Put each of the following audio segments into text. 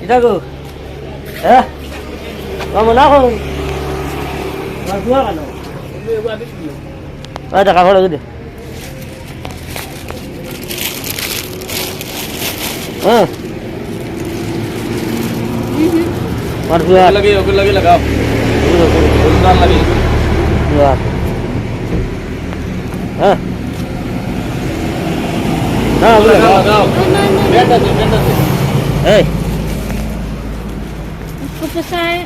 এটা গো হ্যাঁ কাম না করো আর দুয়া কেন টাকা ভাড়া দে হ্যাঁ আর দুয়া लगे ओके लगे लगाओ उल्टा लगे দুয়া হ্যাঁ না लगाओ लगाओ बैठ दे এই उसको पसाए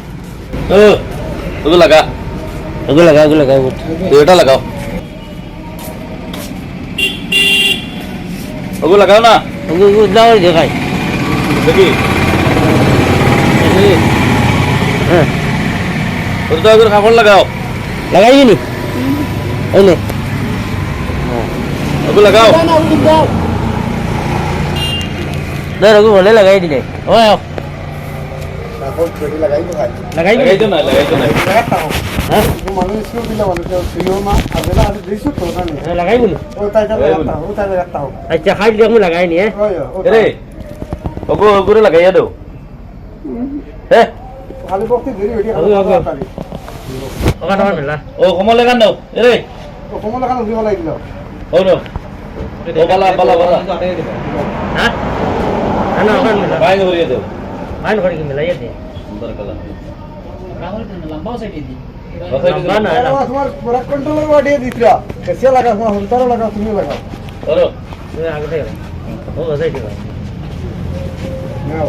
ओके लगा লাগা तो এটা लगाओ ओके लगाओ ना ওগুলো দাও দেখাই देखी হ্যাঁ और तो अगर कापड़ लगाओ লাগাই নি এই নে ओके लगाओ ধর ওগুলো বলে লাগাই দিলে ওই লাগাই लगाई तो ना হ্যাঁ লাগাই বলি আচ্ছা খাই দেখো লাগাই নি अरे ओको ओको लगाइए दो हैं ওখানে মেলা ओ कमल लगान दो अरे ओ नो ओ बाला হ্যাঁ না ওখানে মেলা बाय करिए दो মান করে কি মেলা যেতে सुंदर कलर লম্বা না Barak Kantha lagao ditra. Kaise laga hua huntara laga tumi laga. और তুমি আগে থেকে ও যাই দিবা Now.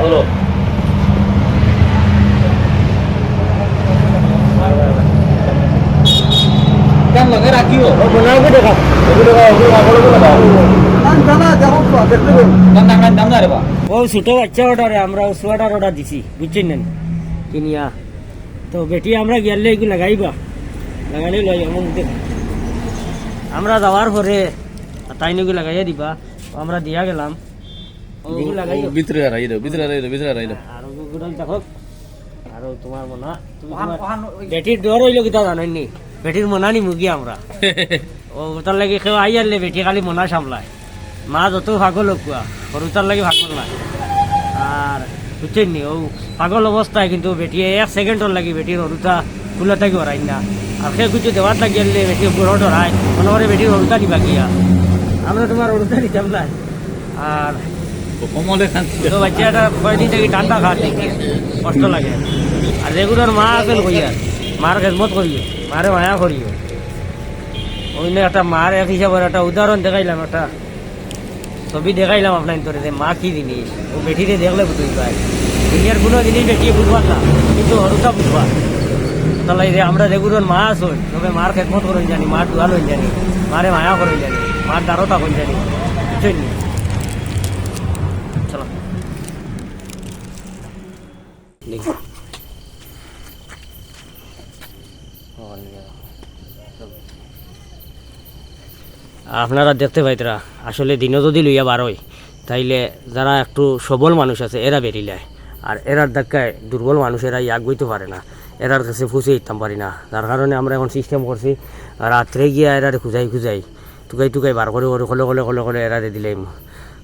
और क्या लगे रखियो ও বানাও কে দেখা ओको लगाओ Nan dana jaho ko dekte ho. दाम ना रे बा ও ছোট বাচ্চা অর্ডারে আমরা সোয়াটার অর্ডার দিছি বুঝছেন না কিনিয়া তো বেটি আমরা গেলে এগুলো লাগাইবা লাগালে লই এমন আমরা যাওয়ার পরে তাইনিগুলো লাগাইয়া দিবা আমরা দিয়া গেলাম ওগুলো লাগাই भीतर रही दो আর ওগুলো দেখো আর তোমার মনা তুমি বেটির ডর হইলো কিতা জানেন নি বেটির মনা নি মুগি আমরা ও তার লাগে কেউ আইয়ারলে বেটি খালি মনা সামলায় মা যত ভাগল কুয়া সরু তার লাগে ভাগল নাই আর বুঝছেন নি ও পাগল অবস্থায় কিন্তু বেটি 1 সেকেন্ডর লাগি বেটির অরুতা ফুলা থাকি ওরাই না আর সে কিছু দেওয়ার লাগিয়ে বেটি বুড়ো ডরায় মনে করে বেটির অরুতা দিবা গিয়া আমরা তোমার অরুতা দিতাম না আর कमले खान তো বাচ্চাটা কয়দিন থেকে ঠান্ডা খাওয়ার দেখি কষ্ট লাগে আর রেগুলার মা আসেন কইয়া মার খেদমত করিও মারে মায়া করিও অন্য একটা মার এক হিসাবের একটা উদাহরণ দেখাইলাম একটা ছবি দেখাইলাম আপনার তোরে যে মা কি জিনিস ও বেটিরে দেখলে বুঝতে পাই দুনিয়ার কোনো জিনিস বেটিয়ে বুঝবার না কিন্তু হরুতা বুঝবা তাহলে যে আমরা রেগুলার মা আসুন তবে মার খেদমত করেন জানি মার দুয়াল হয়ে জানি মারে মায়া করেন জানি মার দারতা হয়ে জানি বুঝছেন নি চলো দেখি আপনারা দেখতে পাইতরা আসলে দিনও যদি লইয়া বার হয় তাইলে যারা একটু সবল মানুষ আছে এরা বেরিলায় আর এরার ধাক্কায় দুর্বল মানুষেরা ইয়াগ বইতে পারে না এরার কাছে ফুসে দিতাম পারি না যার কারণে আমরা এখন সিস্টেম করছি রাত্রে গিয়া এরারে খুঁজাই টুকাই বার করে কলে এরারে দিলাম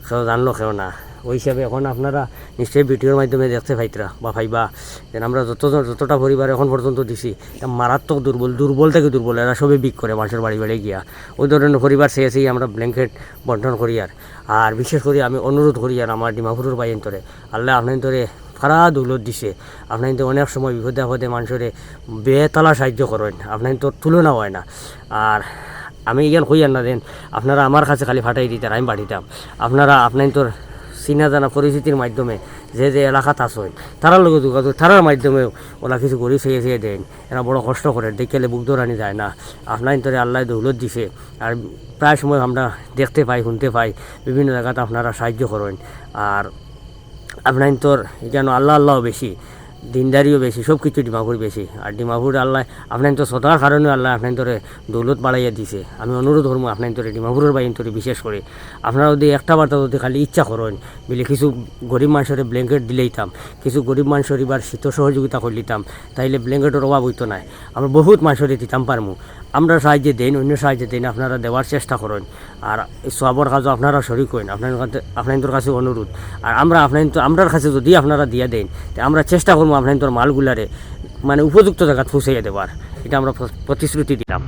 কেউ জানলো কেউ না ওই হিসাবে এখন আপনারা নিশ্চয়ই ভিডিওর মাধ্যমে দেখতে পাইতরা বা ভাইবা যেন আমরা যতটা পরিবার এখন পর্যন্ত দিছি মারাত্মক দুর্বল থেকে দুর্বল এরা সবে বিক করে মানুষের বাড়ি গিয়া ওই ধরনের পরিবার চেয়েছেই আমরা ব্ল্যাঙ্কেট বন্টন করি আর বিশেষ করে আমি অনুরোধ করি আর আমার ডিমাপুরের বাইন তোরে আল্লাহ আপনার তোরে সারা দৌলত দিছে আপনার কিন্তু অনেক সময় বিপদে আপদে মানুষের বেতলা সাহায্য করেন আপনার তো তুলনা হয় না আর আমি ইয়ান কইয়ার না দেন আপনারা আমার কাছে খালি ফাটাই দিতেন আমি পাঠিতাম আপনারা আপনার তোর চিনা জানা পরিচিতির মাধ্যমে যে এলাকাত আসেন তারার লগে যোগাযোগ তারার মাধ্যমেও ওরা কিছু গরিব চেয়ে দেন এরা বড় কষ্ট করে দেখলে বুক দৌড়ানি যায় না আপনার তোরে আল্লাহ দৌলত দিছে আর প্রায় সময় আমরা দেখতে পাই শুনতে পাই বিভিন্ন জায়গাতে আপনারা সাহায্য করেন আর আপনার তোর যেন আল্লাহ বেশি দিনদারিও বেশি সব কিছু ডিমাপুর বেশি আর ডিমাপুর আল্লাহ আপনার তো সতার কারণে আল্লাহ আপনার তোরে দৌলত বাড়াইয়া দিছে আমি অনুরোধ করবো আপনার তোরে ডিমাপুরের বাইন তোরে বিশেষ করে আপনারা যদি একটা বার্তা যদি খালি ইচ্ছা করেন বলে কিছু গরিব মানুষের ব্ল্যাঙ্কেট দিলেইতাম কিছু গরিব মানুষের এবার শীত সহযোগিতা করলিতাম তাইলে ব্ল্যাঙ্কেটের অভাব হইতো না আমরা বহুত মানুষের দিতাম পারমু আমরা সাহায্যে দেন, অন্য সাহায্যে দেন, আপনারা দেওয়ার চেষ্টা করেন। আর এই সবর কাজও আপনারা শরিক হইন, আপনাদের কাছে অনুরোধ। আর আমরার কাছে যদি আপনারা দিয়ে দেন, তো আমরা চেষ্টা করবো আপনাদের মালগুলারে মানে উপযুক্ত জায়গা পৌঁছাইয়া দেওয়ার, এটা আমরা প্রতিশ্রুতি দিলাম।